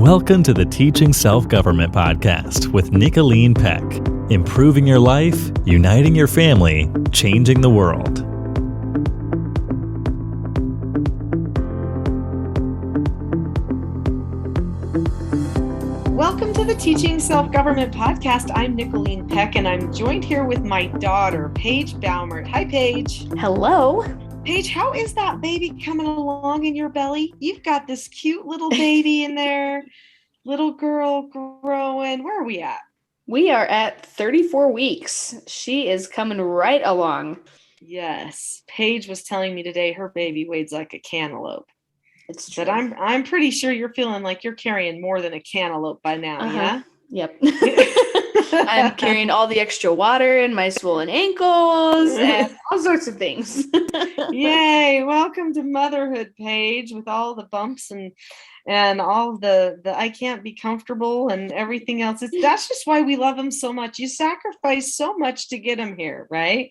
Welcome to the Teaching Self-Government Podcast with Nicolene Peck. Improving your life, uniting your family, changing the world. Welcome to the Teaching Self-Government Podcast. I'm Nicolene Peck, and I'm joined here with my daughter, Paige Baumert. Hi, Paige. Hello. Paige, how is that baby coming along in your belly? You've got this cute little baby in there, little girl growing. Where are we at? We are at 34 weeks. She is coming right along. Yes. Paige was telling me today her baby weighs like a cantaloupe. It's true. But I'm pretty sure you're feeling like you're carrying more than a cantaloupe by now, yeah? Yep. I'm carrying all the extra water in my swollen ankles and all sorts of things. Yay. Welcome to motherhood, Paige, with all the bumps and all the I can't be comfortable and everything else. That's just why we love them so much. You sacrifice so much to get them here, right?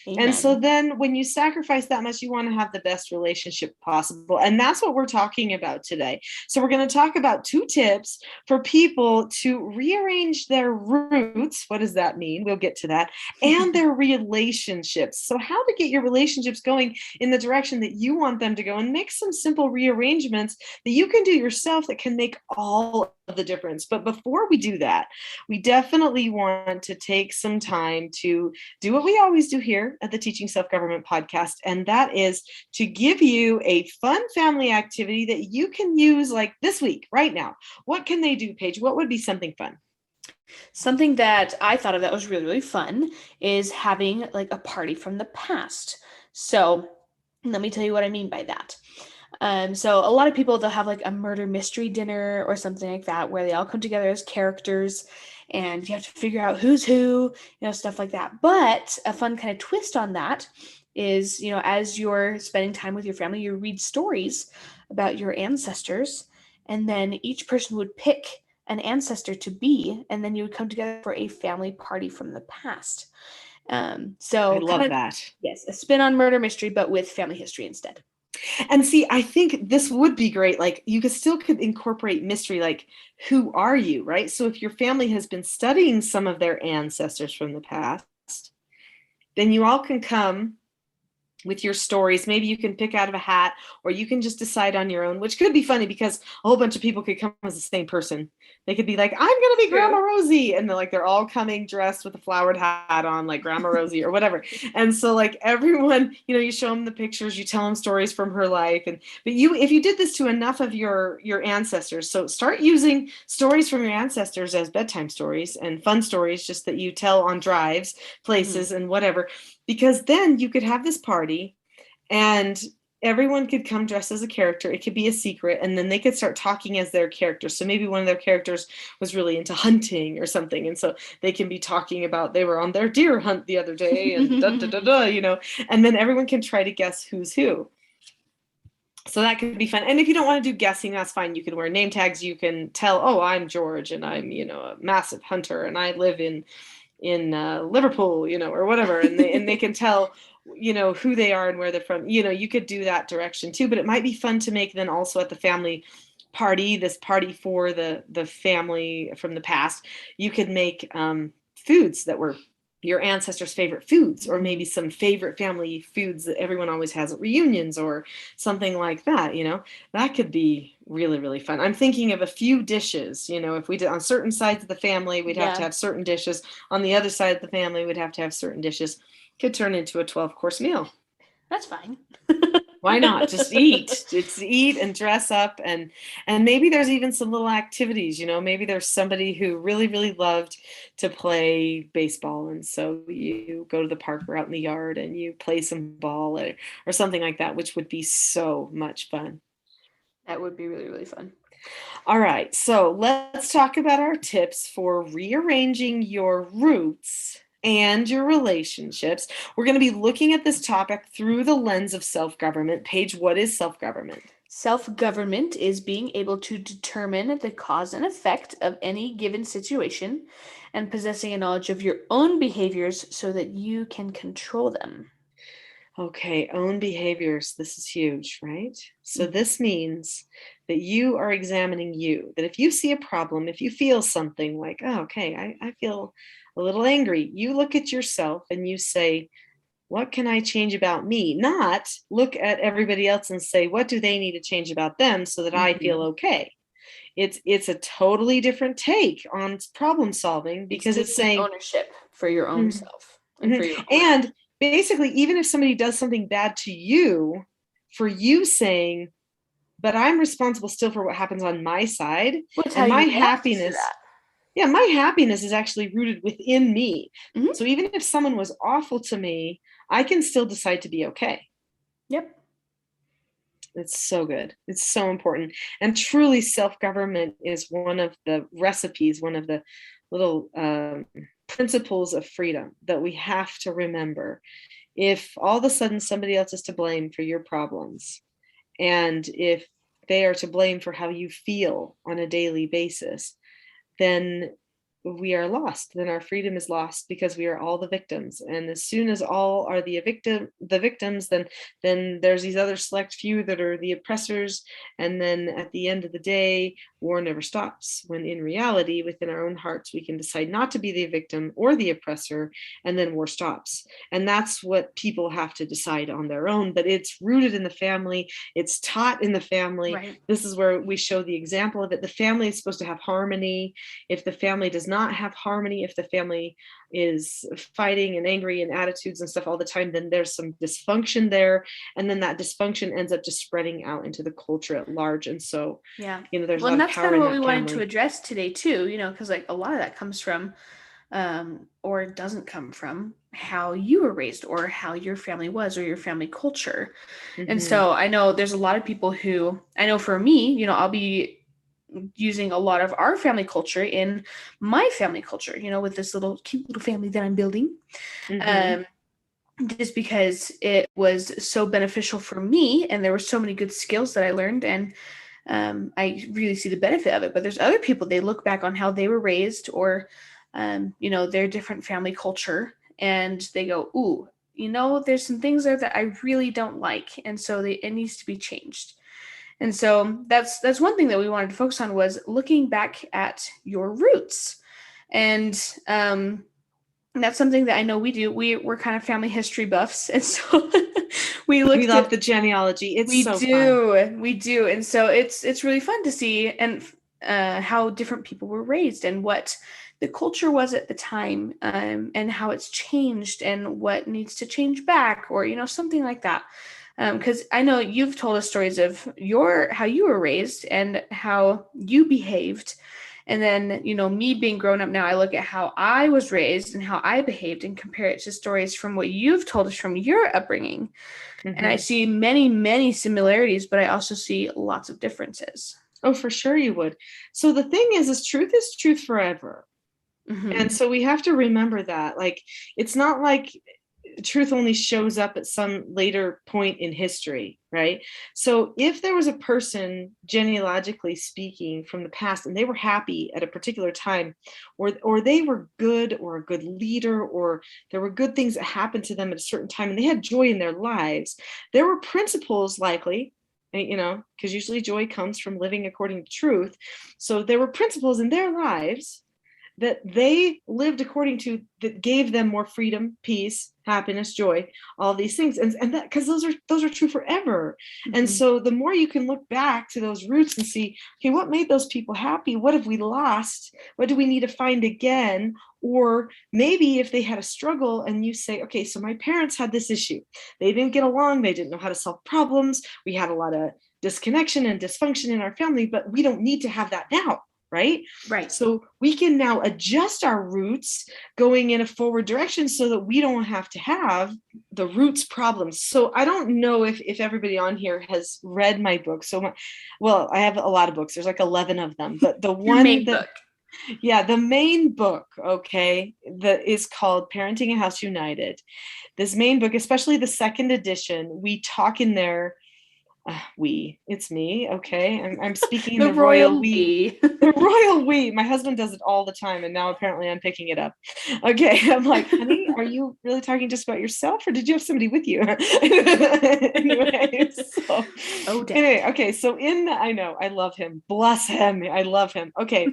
Amen. And so then when you sacrifice that much, you want to have the best relationship possible. And that's what we're talking about today. So we're going to talk about 2 tips for people to rearrange their roots. What does that mean? We'll get to that. And their relationships. So how to get your relationships going in the direction that you want them to go, and make some simple rearrangements that you can do yourself that can make all of the difference. But before we do that, we definitely want to take some time to do what we always do here at the Teaching Self-Government Podcast, and that is to give you a fun family activity that you can use like this week, right now. What can they do, Paige? What would be something fun? Something that I thought of that was really, really fun is having like a party from the past. So let me tell you what I mean by that. So a lot of people, they'll have like a murder mystery dinner or something like that, where they all come together as characters and you have to figure out who's who, stuff like that. But a fun kind of twist on that is, as you're spending time with your family, you read stories about your ancestors, and then each person would pick an ancestor to be, and then you would come together for a family party from the past. So I love that. Yes, a spin on murder mystery, but with family history instead. And see, I think this would be great. Like you could incorporate mystery, like who are you, right? So if your family has been studying some of their ancestors from the past, then you all can come with your stories. Maybe you can pick out of a hat, or you can just decide on your own, which could be funny because a whole bunch of people could come as the same person. They could be like, I'm going to be Grandma Rosie. And they're all coming dressed with a flowered hat on like Grandma Rosie or whatever. And so like everyone, you show them the pictures, you tell them stories from her life. But if you did this to enough of your ancestors, so start using stories from your ancestors as bedtime stories and fun stories, just that you tell on drives, places, and whatever, because then you could have this party and everyone could come dressed as a character. It could be a secret, and then they could start talking as their characters. So maybe one of their characters was really into hunting or something, and so they can be talking about they were on their deer hunt the other day and and then everyone can try to guess who's who. So that could be fun. And if you don't want to do guessing, that's fine. You can wear name tags. You can tell, oh, I'm George and I'm, a massive hunter and I live in Liverpool, or whatever. And they can tell, who they are and where they're from. You could do that direction too, but it might be fun to make then also at the family party, this party for the family from the past. You could make foods that were your ancestors' favorite foods, or maybe some favorite family foods that everyone always has at reunions or something like that. That could be really, really fun. I'm thinking of a few dishes, if we did on certain sides of the family, we'd have to have certain dishes. On the other side of the family, we'd have to have certain dishes. Could turn into a 12-course meal. That's fine. Why not? Just eat. It's eat and dress up, and maybe there's even some little activities, maybe there's somebody who really, really loved to play baseball, and so you go to the park or out in the yard and you play some ball or something like that, which would be so much fun. That would be really, really fun. All right, so let's talk about our tips for rearranging your roots and your relationships. We're going to be looking at this topic through the lens of self-government. Paige, what is self-government? Self-government is being able to determine the cause and effect of any given situation and possessing a knowledge of your own behaviors so that you can control them. Okay, own behaviors. This is huge, right? So this means that you are examining you, that if you see a problem, if you feel something like, oh, okay, I feel a little angry, you look at yourself and you say, what can I change about me? Not look at everybody else and say, what do they need to change about them so that I feel okay? It's a totally different take on problem solving, because it's taking saying ownership for your own Mhm, self and for your own and basically, even if somebody does something bad to you, for you saying, but I'm responsible still for what happens on my side, what's how and my you react to happiness, that. yeah, my happiness is actually rooted within me. Mhm. So even if someone was awful to me, I can still decide to be okay. Yep. It's so good. It's so important. And truly, self-government is one of the recipes, one of the little principles of freedom that we have to remember. If all of a sudden somebody else is to blame for your problems, and if they are to blame for how you feel on a daily basis, then we are lost. Then our freedom is lost, because we are all the victims. And as soon as all are the victims, then there's these other select few that are the oppressors. And then at the end of the day, war never stops. When in reality, within our own hearts, we can decide not to be the victim or the oppressor, and then war stops. And that's what people have to decide on their own. But it's rooted in the family. It's taught in the family. Right. This is where we show the example of it. The family is supposed to have harmony. If the family does not have harmony, if the family is fighting and angry and attitudes and stuff all the time, then there's some dysfunction there. And then that dysfunction ends up just spreading out into the culture at large. And so, Yeah. there's Well, a and lot of that's power kind of in what we that wanted to family. address today too, because like a lot of that comes from or doesn't come from how you were raised or how your family was or your family culture. And so I know there's a lot of people who, I know for me, I'll be using a lot of our family culture in my family culture, with this cute little family that I'm building. Just because it was so beneficial for me, and there were so many good skills that I learned, and I really see the benefit of it. But there's other people, they look back on how they were raised or, their different family culture, and they go, ooh, there's some things there that I really don't like. And so it needs to be changed. And so that's one thing that we wanted to focus on, was looking back at your roots. And that's something that I know we do. We're kind of family history buffs. And so we love the genealogy. It's so fun. We do. And so it's really fun to see and how different people were raised and what the culture was at the time, and how it's changed and what needs to change back, or, something like that. Because I know you've told us stories of how you were raised and how you behaved. And then, me being grown up now, I look at how I was raised and how I behaved and compare it to stories from what you've told us from your upbringing. And I see many, many similarities, but I also see lots of differences. Oh, for sure you would. So the thing is truth forever. And so we have to remember that. Like, it's not like truth only shows up at some later point in history, right? So if there was a person, genealogically speaking, from the past, and they were happy at a particular time, or they were good, or a good leader, or there were good things that happened to them at a certain time, and they had joy in their lives, there were principles likely, because usually joy comes from living according to truth. So there were principles in their lives that they lived according to, that gave them more freedom, peace, happiness, joy, all these things. And that, because those are true forever. And so the more you can look back to those roots and see, okay, what made those people happy? What have we lost? What do we need to find again? Or maybe if they had a struggle and you say, okay, so my parents had this issue. They didn't get along. They didn't know how to solve problems. We had a lot of disconnection and dysfunction in our family, but we don't need to have that now. Right? So we can now adjust our roots going in a forward direction so that we don't have to have the roots problems. So I don't know if everybody on here has read my book. Well, I have a lot of books. There's like 11 of them, but the one book. Yeah, the main book, okay, that is called Parenting a House United. This main book, especially the second edition, we talk in there It's me. Okay. I'm speaking The the royal royal we. we. The royal we. My husband does it all the time, and now apparently I'm picking it up. Okay. I'm like, honey, are you really talking just about yourself, or did you have somebody with you? Anyway, so Oh, Dad. anyway, okay. So I know, I love him. Bless him. I love him. Okay.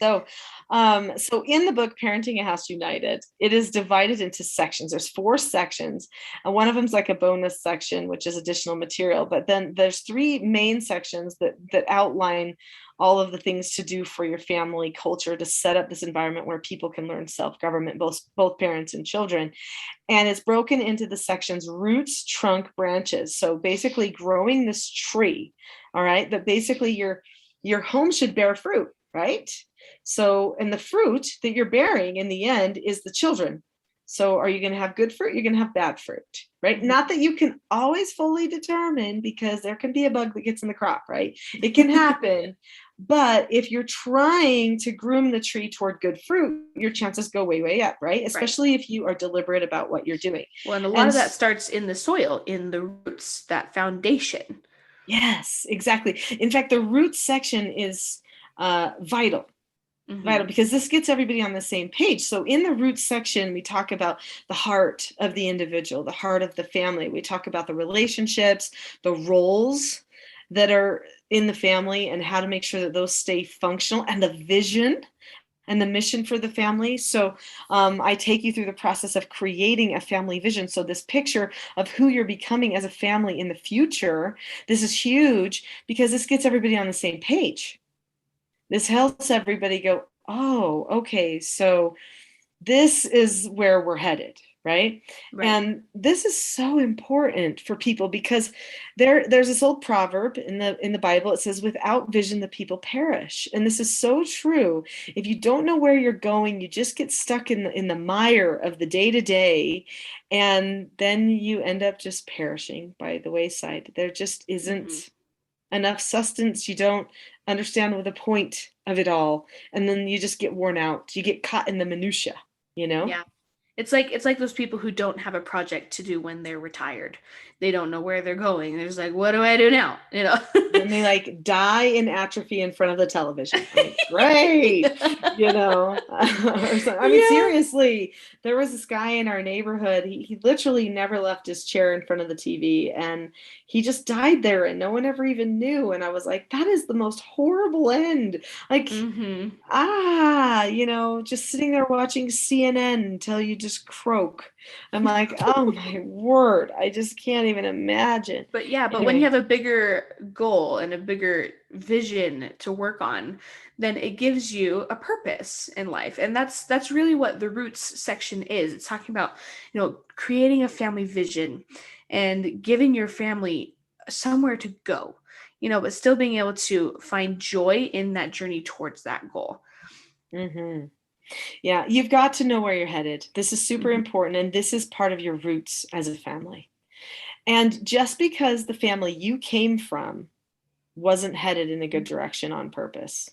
So, so in the book, Parenting a House United, it is divided into sections. There's 4 sections, and one of them's like a bonus section, which is additional material. But then there's 3 main sections that outline all of the things to do for your family culture to set up this environment where people can learn self-government, both parents and children. And it's broken into the sections roots, trunk, branches. So basically growing this tree, all right, that basically your home should bear fruit, right? So, and the fruit that you're bearing in the end is the children. So are you going to have good fruit? You're going to have bad fruit, right? Not that you can always fully determine, because there can be a bug that gets in the crop, right? It can happen. But if you're trying to groom the tree toward good fruit, your chances go way, way up, right? Especially if you are deliberate about what you're doing. Well, and a lot of that starts in the soil, in the roots, that foundation. Yes, exactly. In fact, the roots section is vital. Vital, because this gets everybody on the same page. So in the roots section, we talk about the heart of the individual, the heart of the family. We talk about the relationships, the roles that are in the family, and how to make sure that those stay functional, and the vision and the mission for the family. So I take you through the process of creating a family vision. So this picture of who you're becoming as a family in the future, this is huge, because this gets everybody on the same page. This helps everybody go, oh, okay, so this is where we're headed, right? And this is so important for people, because there's this old proverb in the Bible. It says, without vision, the people perish. And this is so true. If you don't know where you're going, you just get stuck in the mire of the day-to-day, and then you end up just perishing by the wayside. There just isn't enough sustenance. You don't understand the point of it all, and then you just get worn out. You get caught in the minutia, Yeah. It's like those people who don't have a project to do when they're retired. They don't know where they're going. They're just like, what do I do now? And they like die in atrophy in front of the television. Like, great. I mean, seriously, there was this guy in our neighborhood. He literally never left his chair in front of the TV, and he just died there, and no one ever even knew. And I was like, that is the most horrible end. Like, just sitting there watching CNN until you just croak. I'm like, oh my word, I just can't even imagine. But when you have a bigger goal and a bigger vision to work on, then it gives you a purpose in life. And that's really what the roots section is. It's talking about, creating a family vision and giving your family somewhere to go, but still being able to find joy in that journey towards that goal. Yeah, you've got to know where you're headed. This is super important, and this is part of your roots as a family. And just because the family you came from wasn't headed in a good direction on purpose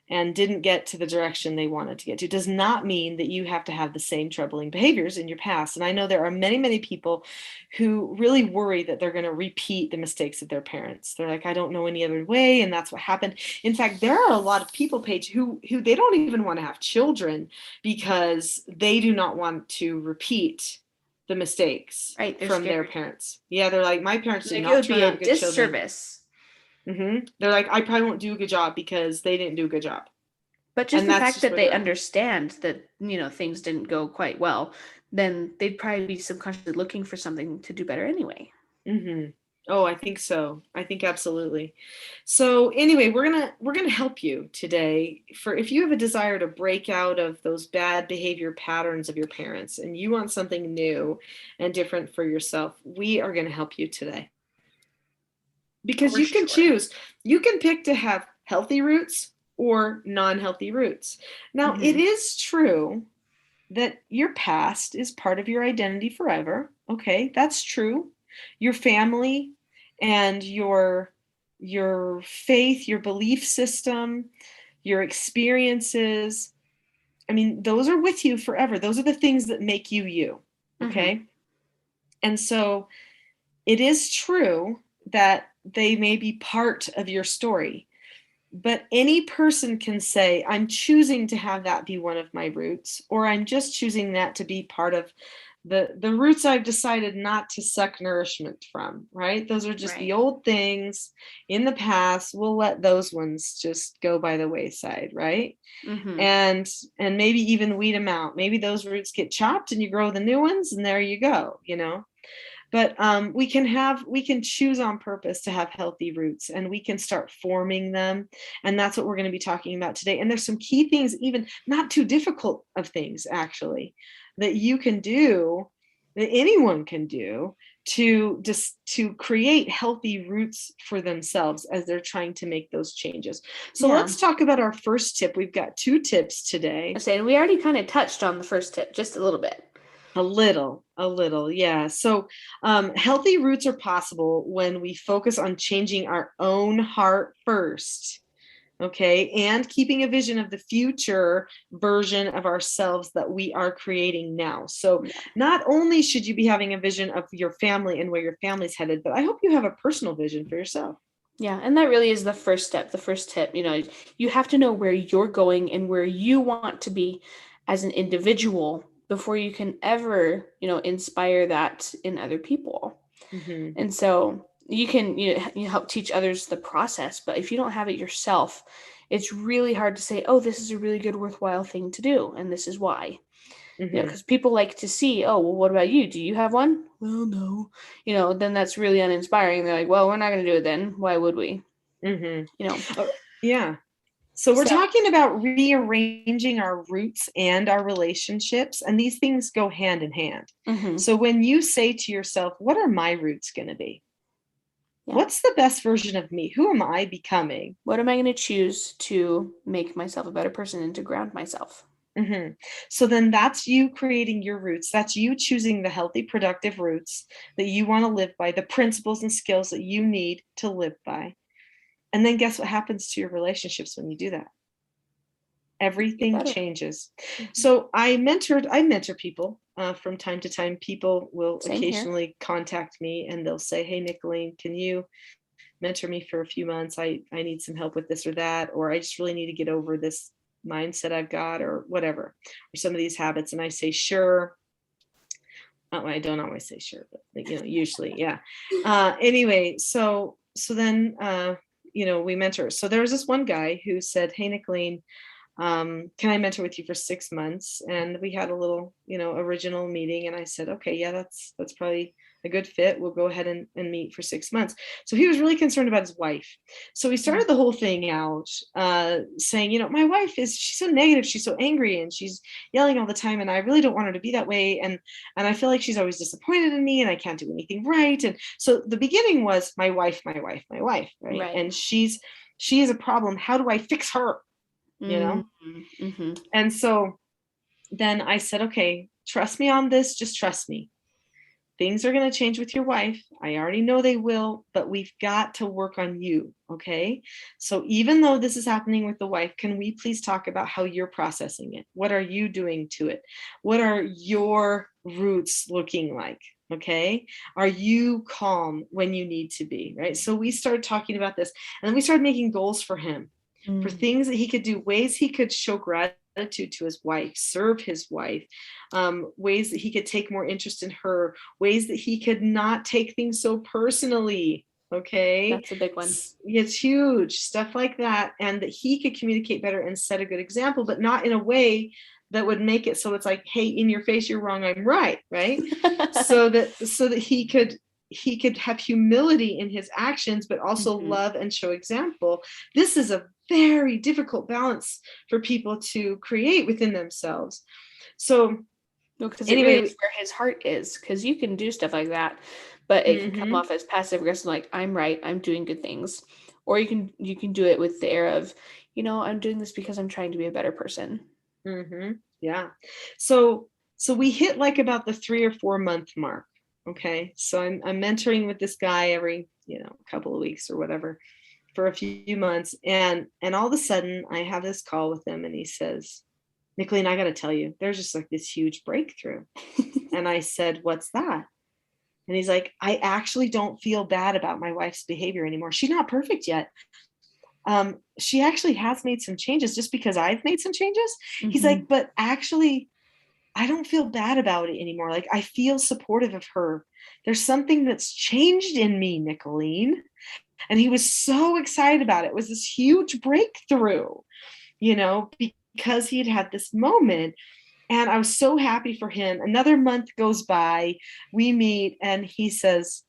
and didn't get to the direction they wanted to get to, does not mean that you have to have the same troubling behaviors in your past. And I know there are many, many people who really worry that they're going to repeat the mistakes of their parents. They're like, I don't know any other way, and that's what happened. In fact, there are a lot of people, Paige, who they don't even want to have children because they do not want to repeat the mistakes from their parents. Yeah, they're like, my parents did not turn out good disservice. They're like, I probably won't do a good job because they didn't do a good job. But just the fact that they understand that, things didn't go quite well, then they'd probably be subconsciously looking for something to do better anyway. Oh, I think so. I think absolutely. So anyway, we're gonna help you today for if you have a desire to break out of those bad behavior patterns of your parents and you want something new and different for yourself. We are going to help you today. Because you can choose. You can pick to have healthy roots or non-healthy roots. Now, it is true that your past is part of your identity forever. Okay, that's true. Your family and your faith, your belief system, your experiences, I mean, those are with you forever. Those are the things that make you you. Okay? And so it is true that they may be part of your story. But any person can say, I'm choosing to have that be one of my roots, or I'm just choosing that to be part of the roots I've decided not to suck nourishment from, right? Those are just the old things in the past. We'll let those ones just go by the wayside, right? Mm-hmm. And maybe even weed them out. Maybe those roots get chopped and you grow the new ones, and there you go, But we can choose on purpose to have healthy roots, and we can start forming them. And that's what we're going to be talking about today. And there's some key things, even not too difficult of things, actually, that you can do, that anyone can do to create healthy roots for themselves as they're trying to make those changes. So let's talk about our first tip. We've got 2 tips today. And we already kind of touched on the first tip just a little bit. A little, yeah. So healthy roots are possible when we focus on changing our own heart first, okay, and keeping a vision of the future version of ourselves that we are creating now. So not only should you be having a vision of your family and where your family's headed, but I hope you have a personal vision for yourself. Yeah, and that really is the first step, the first tip. You have to know where you're going and where you want to be as an individual before you can ever, inspire that in other people. Mm-hmm. And so you can you help teach others the process, but if you don't have it yourself, it's really hard to say, oh, this is a really good, worthwhile thing to do, and this is why. Mm-hmm. Because people like to see, oh, well, what about you? Do you have one? Well, no. Then that's really uninspiring. They're like, well, we're not going to do it then. Why would we? Mm-hmm. Yeah. So we're talking about rearranging our roots and our relationships, and these things go hand in hand. Mm-hmm. So when you say to yourself, what are my roots going to be? Yeah. What's the best version of me? Who am I becoming? What am I going to choose to make myself a better person and to ground myself? Mm-hmm. So then that's you creating your roots. That's you choosing the healthy, productive roots that you want to live by, the principles and skills that you need to live by. And then guess what happens to your relationships when you do that? Everything changes. Mm-hmm. So I mentor people from time to time. People will occasionally contact me and they'll say, hey, Nicolene, can you mentor me for a few months? I need some help with this or that, or I just really need to get over this mindset I've got, or whatever, or some of these habits. And I say, sure. I don't always say sure, but usually, yeah. Anyway, so then, we mentor. So there was this one guy who said, hey, Nicolene, can I mentor with you for 6 months? And we had a little, original meeting. And I said, okay, yeah, that's probably a good fit. We'll go ahead and meet for 6 months. So he was really concerned about his wife. So we started the whole thing out saying, my wife she's so negative. She's so angry and she's yelling all the time. And I really don't want her to be that way. And I feel like she's always disappointed in me and I can't do anything right. And so the beginning was my wife, right? And she is a problem. How do I fix her? Mm-hmm. And so then I said, okay, trust me on this. Just trust me. Things are going to change with your wife. I already know they will, but we've got to work on you. Okay. So even though this is happening with the wife, can we please talk about how you're processing it? What are you doing to it? What are your roots looking like? Okay. Are you calm when you need to be? Right. So we started talking about this, and then we started making goals for him. For things that he could do, ways he could show gratitude to his wife, serve his wife, ways that he could take more interest in her, ways that he could not take things so personally. Okay. That's a big one. It's huge stuff like that. And that he could communicate better and set a good example, but not in a way that would make it so it's like, hey, in your face, you're wrong, I'm right. Right. so that he could have humility in his actions, but also love and show example. This is a very difficult balance for people to create within themselves. So because anyway, it really is where his heart is, because you can do stuff like that, but it can come off as passive aggressive, like I'm right, I'm doing good things. Or you can do it with the air of, I'm doing this because I'm trying to be a better person. Yeah. So we hit like about the 3 or 4 month mark. Okay. So I'm mentoring with this guy every, couple of weeks or whatever for a few months. And all of a sudden I have this call with him and he says, Nicolene, I got to tell you, there's just like this huge breakthrough. And I said, what's that? And he's like, I actually don't feel bad about my wife's behavior anymore. She's not perfect yet. She actually has made some changes just because I've made some changes. He's like, but actually, I don't feel bad about it anymore. Like, I feel supportive of her. There's something that's changed in me, Nicolene. And he was so excited about it. It was this huge breakthrough, because he had this moment. And I was so happy for him. Another month goes by, we meet, and he says,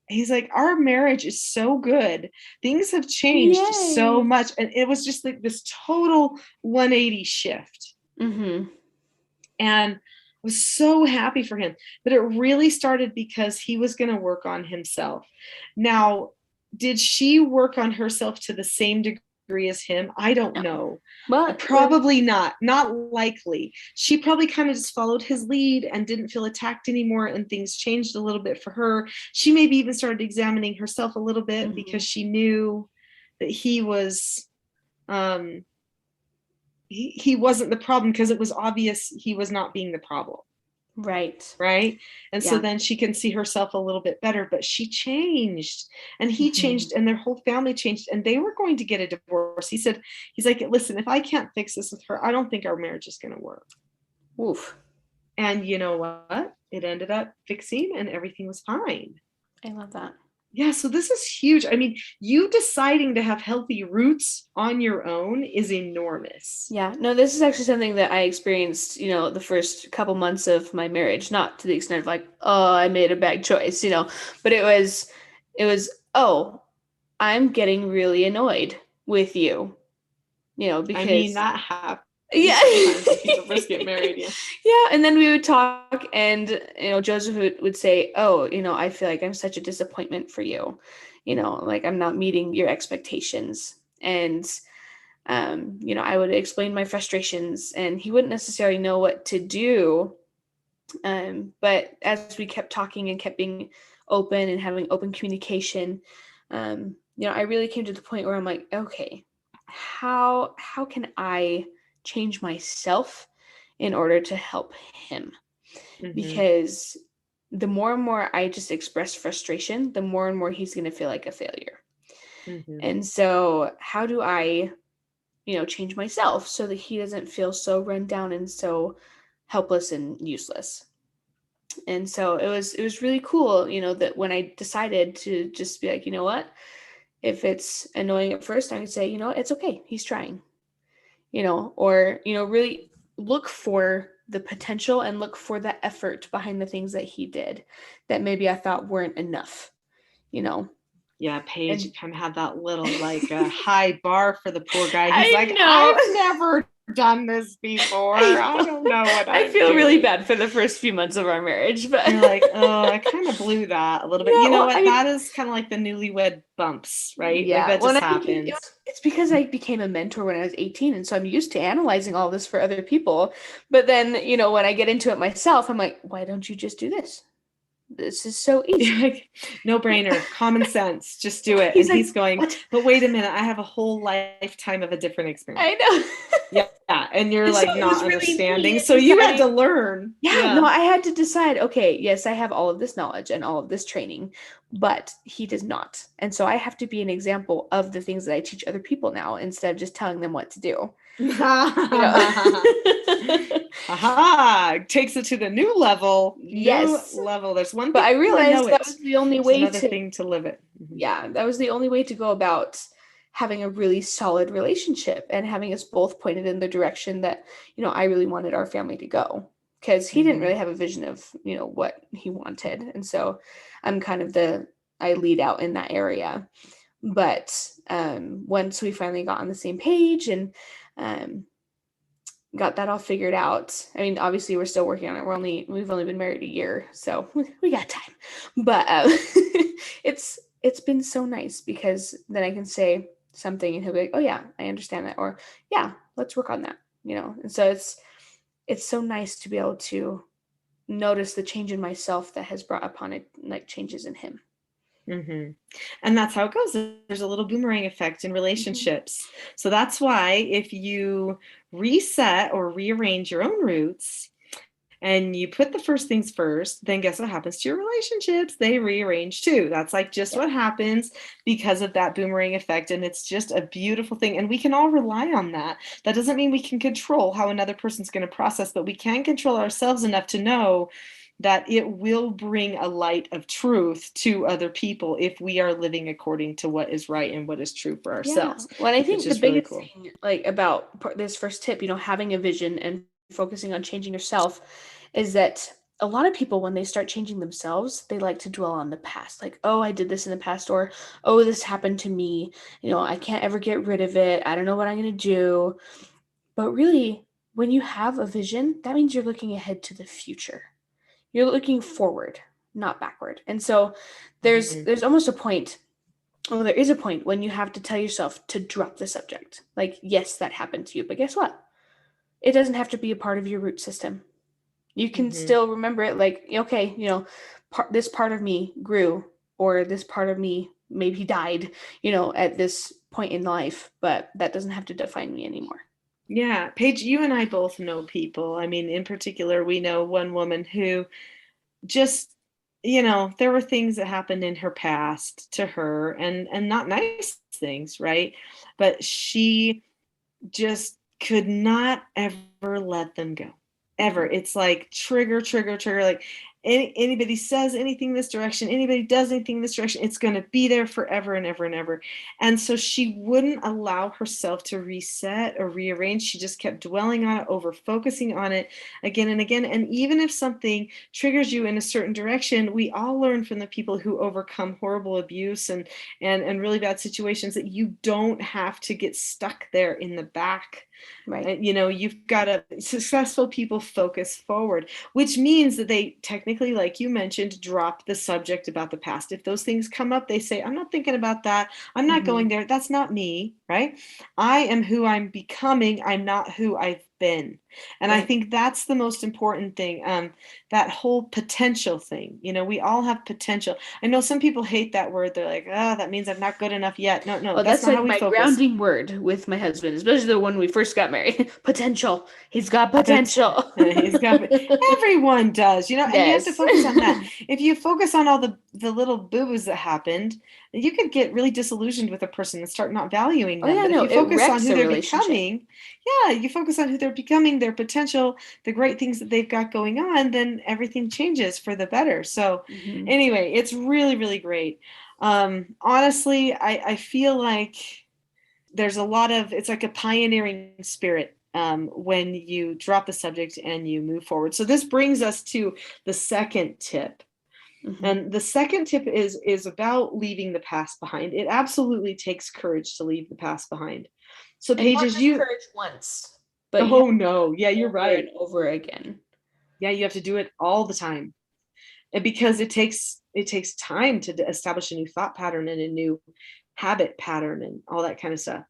he's like, our marriage is so good. Things have changed so much. And it was just like this total 180 shift. And I was so happy for him. But it really started because he was going to work on himself. Now, did she work on herself to the same degree as him? I don't know. But probably not likely. She probably kind of just followed his lead and didn't feel attacked anymore, and things changed a little bit for her. She maybe even started examining herself a little bit because she knew that he was he wasn't the problem, because it was obvious he was not being the problem. Right. And so then she can see herself a little bit better, but she changed, and he changed, and their whole family changed, and they were going to get a divorce. He's like, listen, if I can't fix this with her, I don't think our marriage is going to work. Oof. And you know what? It ended up fixing, and everything was fine. I love that. Yeah, so this is huge. I mean, you deciding to have healthy roots on your own is enormous. Yeah, no, this is actually something that I experienced, the first couple months of my marriage, not to the extent of like, oh, I made a bad choice, but it was, oh, I'm getting really annoyed with you, because I mean, that happens. Yeah. When people first get married. Yeah. Yeah. And then we would talk, and, Joseph would say, oh, I feel like I'm such a disappointment for you. Like, I'm not meeting your expectations. And, I would explain my frustrations, and he wouldn't necessarily know what to do. But as we kept talking and kept being open and having open communication, I really came to the point where I'm like, okay, how can I change myself in order to help him? Because the more and more I just express frustration, the more and more he's going to feel like a failure. And so how do I, change myself so that he doesn't feel so run down and so helpless and useless? And so it was really cool, that when I decided to just be like, you know what, if it's annoying at first, I could say, it's okay, he's trying. Or, really look for the potential and look for the effort behind the things that he did that maybe I thought weren't enough, Yeah, Paige kind of had that little high bar for the poor guy. He's I know. I've never done this before. I don't know what I feel doing. Really bad for the first few months of our marriage, but you're like, oh, I kind of blew that a little bit. Yeah, that is kind of like the newlywed bumps, right? Yeah, that just happens. It's because I became a mentor when I was 18, and so I'm used to analyzing all this for other people. But then, when I get into it myself, I'm like, why don't you just do this? This is so easy. No brainer, common sense, just do it. He's going, what? But wait a minute, I have a whole lifetime of a different experience. I know. Yeah, and you're not understanding. So you had to learn. No, I had to decide, okay, yes, I have all of this knowledge and all of this training, but he does not. And so I have to be an example of the things that I teach other people now, instead of just telling them what to do. Aha, takes it to the new level. Yes. New level. There's one thing, but I realized that was the only way to live it. Yeah, that was the only way to go about having a really solid relationship and having us both pointed in the direction that, I really wanted our family to go, because he didn't really have a vision of, what he wanted. And so I'm kind of I lead out in that area. But once we finally got on the same page and got that all figured out, I mean, obviously we're still working on it. We've only been married a year, so we got time. But it's been so nice, because then I can say something and he'll be like, oh yeah, I understand that, or yeah, let's work on that, And so it's so nice to be able to notice the change in myself that has brought upon it, like, changes in him. And that's how it goes. There's a little boomerang effect in relationships. So that's why if you reset or rearrange your own roots and you put the first things first, then guess what happens to your relationships? They rearrange too. That's like just what happens because of that boomerang effect. And it's just a beautiful thing. And we can all rely on that. That doesn't mean we can control how another person's going to process, but we can control ourselves enough to know that it will bring a light of truth to other people if we are living according to what is right and what is true for ourselves. Yeah. Well, I think the biggest Really cool. thing, like about this first tip, having a vision and focusing on changing yourself, is that a lot of people, when they start changing themselves, they like to dwell on the past. Like, oh, I did this in the past, or, oh, this happened to me. I can't ever get rid of it. I don't know what I'm going to do. But really, when you have a vision, that means you're looking ahead to the future. You're looking forward, not backward. And so there's almost a point. Well, there is a point when you have to tell yourself to drop the subject. Like, yes, that happened to you, but guess what? It doesn't have to be a part of your root system. You can still remember it. Like, okay, this part of me grew, or this part of me maybe died, at this point in life, but that doesn't have to define me anymore. Yeah, Paige, you and I both know people. I mean, in particular, we know one woman who just, there were things that happened in her past to her, and not nice things, right? But she just could not ever let them go. Ever. It's like trigger, like anybody says anything this direction, anybody does anything this direction, it's going to be there forever and ever and ever. And so she wouldn't allow herself to reset or rearrange. She just kept dwelling on it, over focusing on it again and again. And even if something triggers you in a certain direction, we all learn from the people who overcome horrible abuse and really bad situations that you don't have to get stuck there in the back. Right. You've got to, successful people focus forward, which means that they technically, like you mentioned, drop the subject about the past. If those things come up, they say, I'm not thinking about that. I'm not going there. That's not me, right? I am who I'm becoming. I'm not who I've been. And I think that's the most important thing. That whole potential thing, we all have potential. I know some people hate that word. They're like, that means I'm not good enough yet. No, well, that's not like how we my focus. Grounding word with my husband, especially the one we first got married. Potential. He's got potential. Everyone does, and you have to Yes. focus on that. If you focus on all the little boo-boos that happened, you could get really disillusioned with a person and start not valuing them. But if you focus on who they're becoming, you focus on who they're becoming, their potential, the great things that they've got going on, then everything changes for the better. So anyway, it's really, really great. Honestly, I feel like there's a lot of, it's like a pioneering spirit when you drop the subject and you move forward. So this brings us to the second tip. And the second tip is about leaving the past behind. It absolutely takes courage to leave the past behind. So Paige, courage once, but you're right. And over again. Yeah, you have to do it all the time. And because it takes time to establish a new thought pattern and a new habit pattern and all that kind of stuff.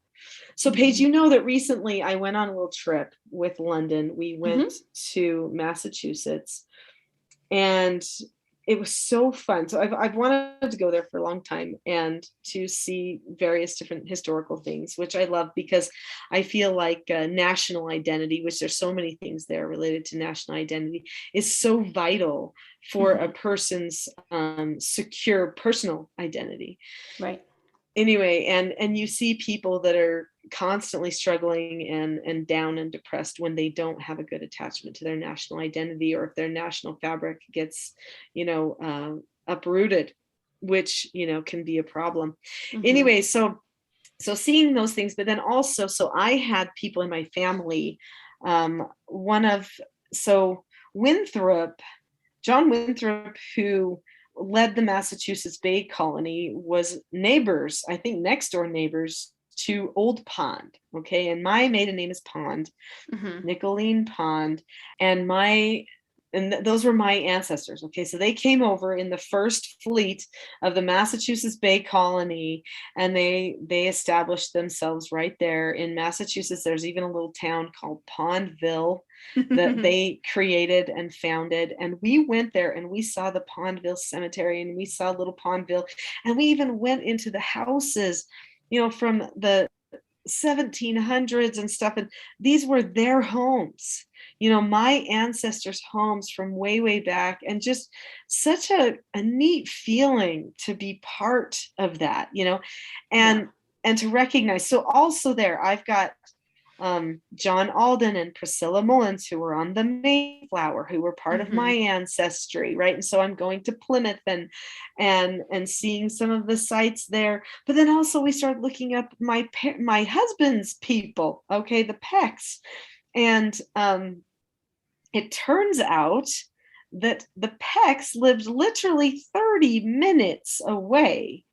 So Paige, that recently I went on a little trip with London. We went to Massachusetts, and it was so fun. So I've wanted to go there for a long time and to see various different historical things, which I love because I feel like national identity, which there's so many things there related to national identity, is so vital for a person's secure personal identity. Right. Anyway, and you see people that are constantly struggling and down and depressed when they don't have a good attachment to their national identity, or if their national fabric gets, uprooted, which, can be a problem. Anyway, so seeing those things, but then also, so I had people in my family, John Winthrop, who led the Massachusetts Bay Colony, was neighbors, I think next door neighbors to Old Pond. Okay. And my maiden name is Pond, Nicolene Pond. And those were my ancestors. Okay. So they came over in the first fleet of the Massachusetts Bay Colony, and they established themselves right there in Massachusetts. There's even a little town called Pondville that they created and founded. And we went there and we saw the Pondville Cemetery, and we saw Little Pondville, and we even went into the houses, from the 1700s and stuff, and these were their homes, my ancestors' homes from way, way back, and just such a neat feeling to be part of that, and to recognize. So also there, I've got John Alden and Priscilla Mullins, who were on the Mayflower, who were part of my ancestry, right? And so I'm going to Plymouth and seeing some of the sites there. But then also we started looking up my husband's people, okay, the Pecks, and it turns out that the Pecks lived literally 30 minutes away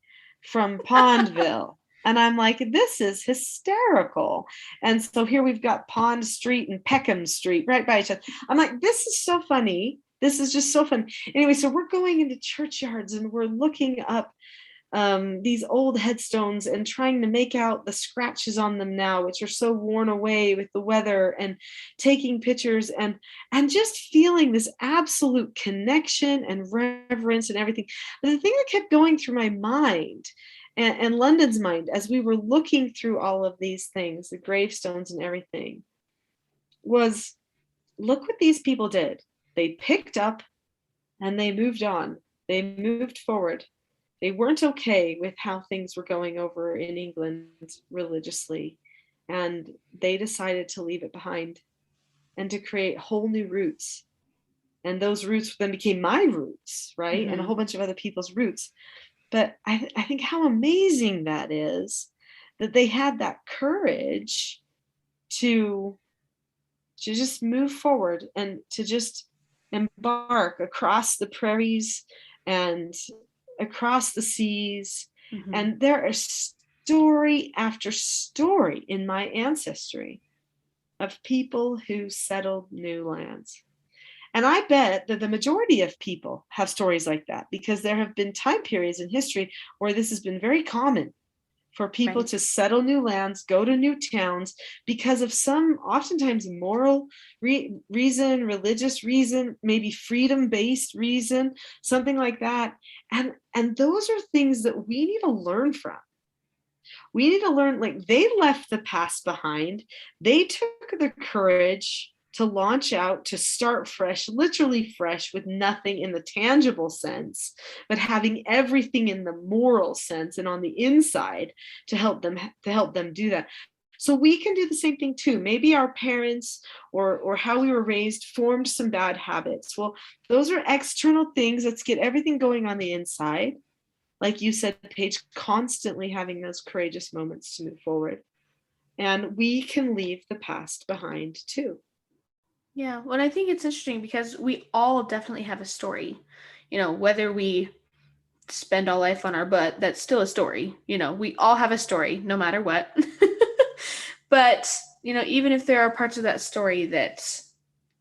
from Pondville. And I'm like, this is hysterical. And so here we've got Pond Street and Peckham Street right by each other. I'm like, this is so funny. This is just so fun. Anyway, so we're going into churchyards and we're looking up these old headstones and trying to make out the scratches on them now, which are so worn away with the weather, and taking pictures and just feeling this absolute connection and reverence and everything. But the thing that kept going through my mind and London's mind as we were looking through all of these things, the gravestones and everything, was, look what these people did. They picked up and they moved on. They moved forward. They weren't okay with how things were going over in England religiously, and they decided to leave it behind and to create whole new roots. And those roots then became my roots, right? And a whole bunch of other people's roots. But I think how amazing that is, that they had that courage to just move forward and to just embark across the prairies and across the seas. And there is story after story in my ancestry of people who settled new lands. And I bet that the majority of people have stories like that, because there have been time periods in history where this has been very common for people to settle new lands, go to new towns, because of some oftentimes moral reason, religious reason, maybe freedom-based reason, something like that. And those are things that we need to learn from. We need to learn, like, they left the past behind. They took the courage to launch out, to start fresh, literally fresh, with nothing in the tangible sense, but having everything in the moral sense and on the inside to help them do that. So we can do the same thing too. Maybe our parents or how we were raised formed some bad habits. Well, those are external things. Let's get everything going on the inside. Like you said, Paige, constantly having those courageous moments to move forward. And we can leave the past behind too. Yeah, well, I think it's interesting because we all definitely have a story. Whether we spend all life on our butt, that's still a story. We all have a story, no matter what. But, even if there are parts of that story that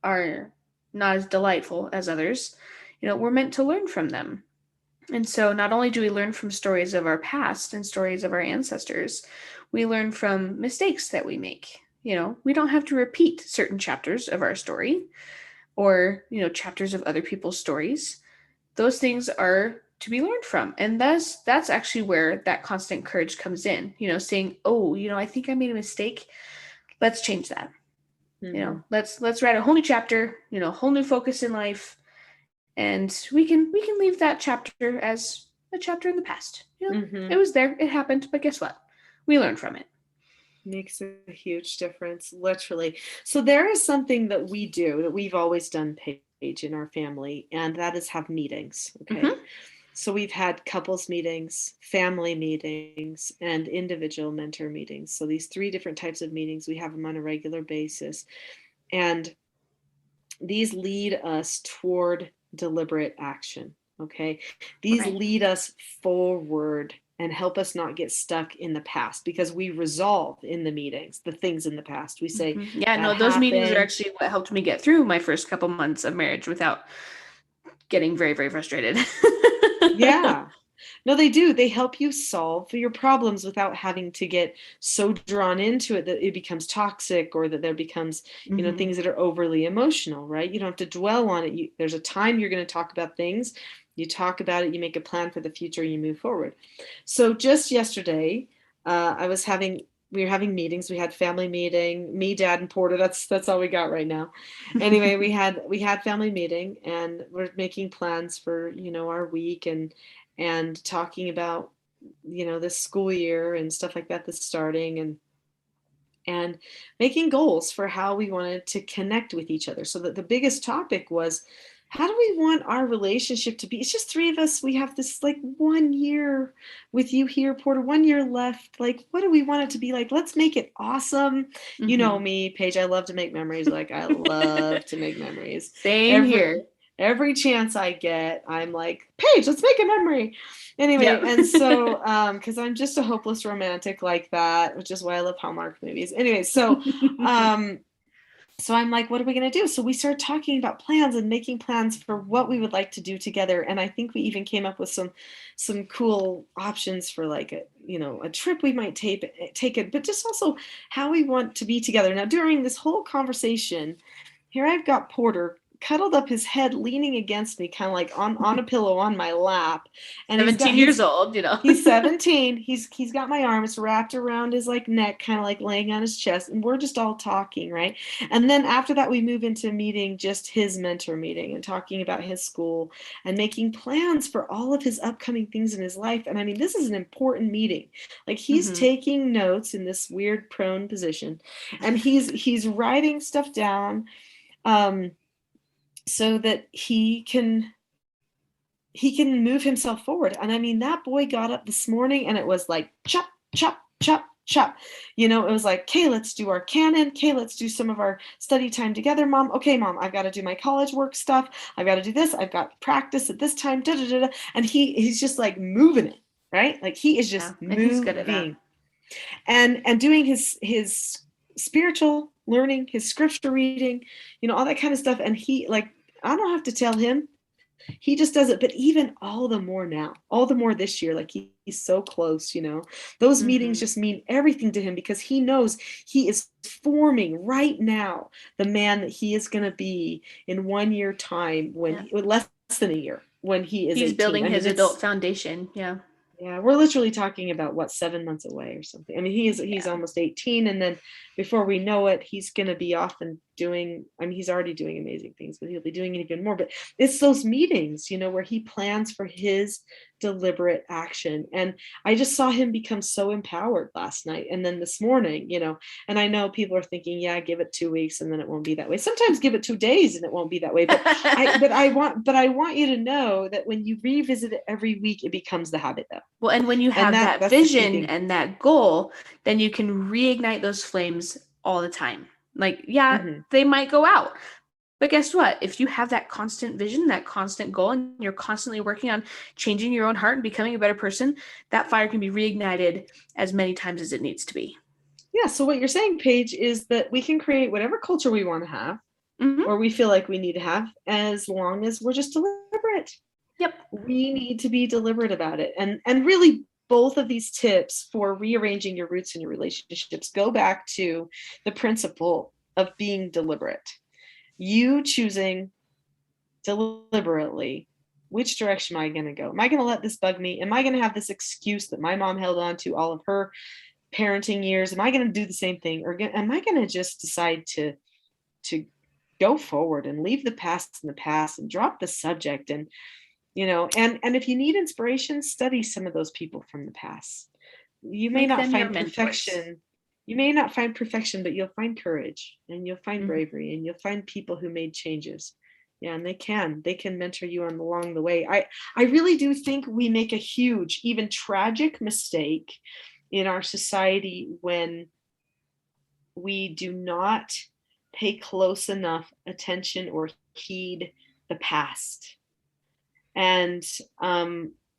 are not as delightful as others, we're meant to learn from them. And so not only do we learn from stories of our past and stories of our ancestors, we learn from mistakes that we make. We don't have to repeat certain chapters of our story or, chapters of other people's stories. Those things are to be learned from. And that's actually where that constant courage comes in, saying, oh, I think I made a mistake. Let's change that. Let's write a whole new chapter, whole new focus in life. And we can leave that chapter as a chapter in the past. It was there, it happened, but guess what? We learned from it. Makes a huge difference, literally. So there is something that we do that we've always done, Paige, in our family, and that is have meetings. Okay. So we've had couples meetings, family meetings, and individual mentor meetings. So these 3 different types of meetings, we have them on a regular basis. And these lead us toward deliberate action. Okay. These lead us forward and help us not get stuck in the past, because we resolve in the meetings the things in the past. We say, those meetings are actually what helped me get through my first couple months of marriage without getting very, very frustrated. Yeah. No, they do. They help you solve your problems without having to get so drawn into it that it becomes toxic, or that there becomes, things that are overly emotional, right? You don't have to dwell on it. There's a time you're going to talk about things. You talk about it, you make a plan for the future, you move forward. So just yesterday, I was having we were having meetings. We had family meeting, me, dad, and Porter. That's all we got right now. Anyway, we had family meeting, and we're making plans for, our week, and talking about, this school year and stuff like that that's starting, and making goals for how we wanted to connect with each other. So that the biggest topic was, how do we want our relationship to be? It's just three of us. We have this like 1 year with you here, Porter, 1 year left. Like, what do we want it to be like? Let's make it awesome. You know me, Paige, I love to make memories. Like, I love to make memories. Same here. Every chance I get, I'm like, Paige, let's make a memory. Anyway, yep. And so, because I'm just a hopeless romantic like that, which is why I love Hallmark movies. Anyway, so, so I'm like, what are we going to do? So we started talking about plans and making plans for what we would like to do together. And I think we even came up with some cool options for like a trip we might take it, but just also how we want to be together. Now, during this whole conversation, here I've got Porter cuddled up, his head leaning against me, kind of like on a pillow on my lap. And 17 years old, He's 17. He's got my arms wrapped around his like neck, kind of like laying on his chest, and we're just all talking, right? And then after that, we move into meeting, just his mentor meeting, and talking about his school and making plans for all of his upcoming things in his life. And I mean, this is an important meeting. Like, he's taking notes in this weird prone position, and he's writing stuff down. So that he can move himself forward. And I mean, that boy got up this morning and it was like, chop, chop, chop, chop. It was like, okay, let's do our canon. Okay, let's do some of our study time together, Mom. Okay, Mom, I've got to do my college work stuff. I've got to do this. I've got practice at this time. Da, da, da, da. And he's just like moving it, right? Like, he is just moving. He's good at that. And doing his spiritual learning, his scripture reading, all that kind of stuff. And he, like, I don't have to tell him, he just does it. But even all the more now, all the more this year, like, he's so close, those meetings just mean everything to him, because he knows he is forming right now the man that he is going to be in 1 year time, when less than a year, when he's 18. Building his adult foundation. Yeah, we're literally talking about 7 months away or something. I mean, he's almost 18, and then before we know it, he's going to be off and doing, I mean, he's already doing amazing things, but he'll be doing it even more. But it's those meetings, where he plans for his deliberate action. And I just saw him become so empowered last night. And then this morning, and I know people are thinking, yeah, give it 2 weeks and then it won't be that way. Sometimes give it 2 days and it won't be that way. But I want you to know that when you revisit it every week, it becomes the habit though. Well, and when you have that vision and that goal, then you can reignite those flames all the time. Like, they might go out. But guess what? If you have that constant vision, that constant goal, and you're constantly working on changing your own heart and becoming a better person, that fire can be reignited as many times as it needs to be. Yeah. So what you're saying, Paige, is that we can create whatever culture we want to have, or we feel like we need to have, as long as we're just deliberate. Yep. We need to be deliberate about it. And really, both of these tips for rearranging your roots in your relationships go back to the principle of being deliberate. You choosing deliberately, which direction am I going to go? Am I going to let this bug me? Am I going to have this excuse that my mom held on to all of her parenting years? Am I going to do the same thing? Or am I going to just decide to go forward and leave the past in the past and drop the subject? And, and if you need inspiration, study some of those people from the past. You may not find perfection. You may not find perfection, but you'll find courage, and you'll find bravery, and you'll find people who made changes. Yeah, and they can mentor you along the way. I really do think we make a huge, even tragic mistake in our society when we do not pay close enough attention or heed the past. And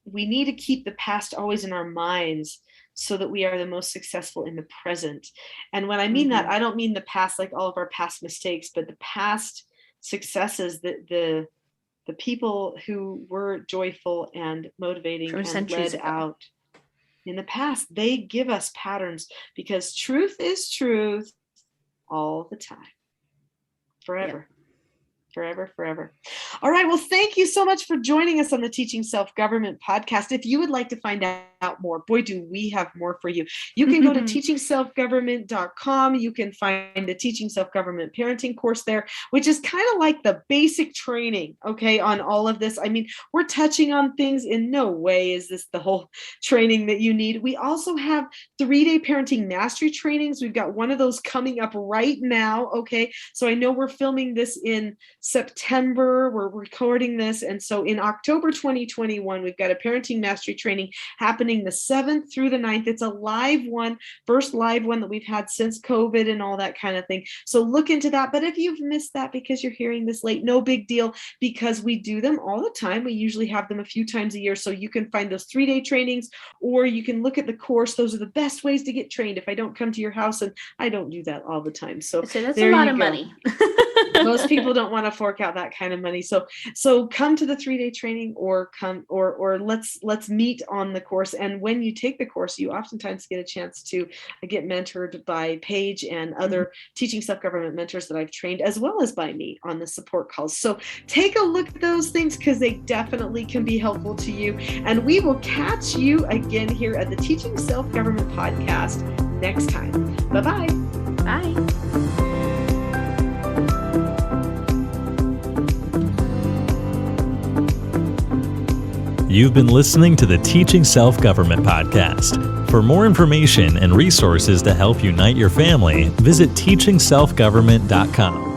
we need to keep the past always in our minds, so that we are the most successful in the present. And when I mean that, I don't mean the past, like all of our past mistakes, but the past successes, that the people who were joyful and motivating and led out in the past, they give us patterns, because truth is truth all the time, forever. Forever. All right. Well, thank you so much for joining us on the Teaching Self-Government podcast. If you would like to find out more, boy, do we have more for you. You can go to teachingselfgovernment.com. You can find the Teaching Self-Government Parenting course there, which is kind of like the basic training, okay, on all of this. I mean, we're touching on things. In no way is this the whole training that you need. We also have 3-day parenting mastery trainings. We've got one of those coming up right now, okay? So I know we're filming this in September, we're recording this, and so in October 2021 we've got a parenting mastery training happening the 7th through the 9th. It's a live one, first live one that we've had since COVID and all that kind of thing, so look into that. But if you've missed that because you're hearing this late, no big deal, because we do them all the time. We usually have them a few times a year, so you can find those 3-day trainings, or you can look at the course. Those are the best ways to get trained if I don't come to your house, and I don't do that all the time, so that's a lot of money. Most people don't want to fork out that kind of money. So come to the 3-day training, or let's meet on the course. And when you take the course, you oftentimes get a chance to get mentored by Paige and other Teaching Self-Government mentors that I've trained, as well as by me on the support calls. So take a look at those things, because they definitely can be helpful to you. And we will catch you again here at the Teaching Self-Government podcast next time. Bye-bye. Bye. You've been listening to the Teaching Self-Government podcast. For more information and resources to help unite your family, visit teachingselfgovernment.com.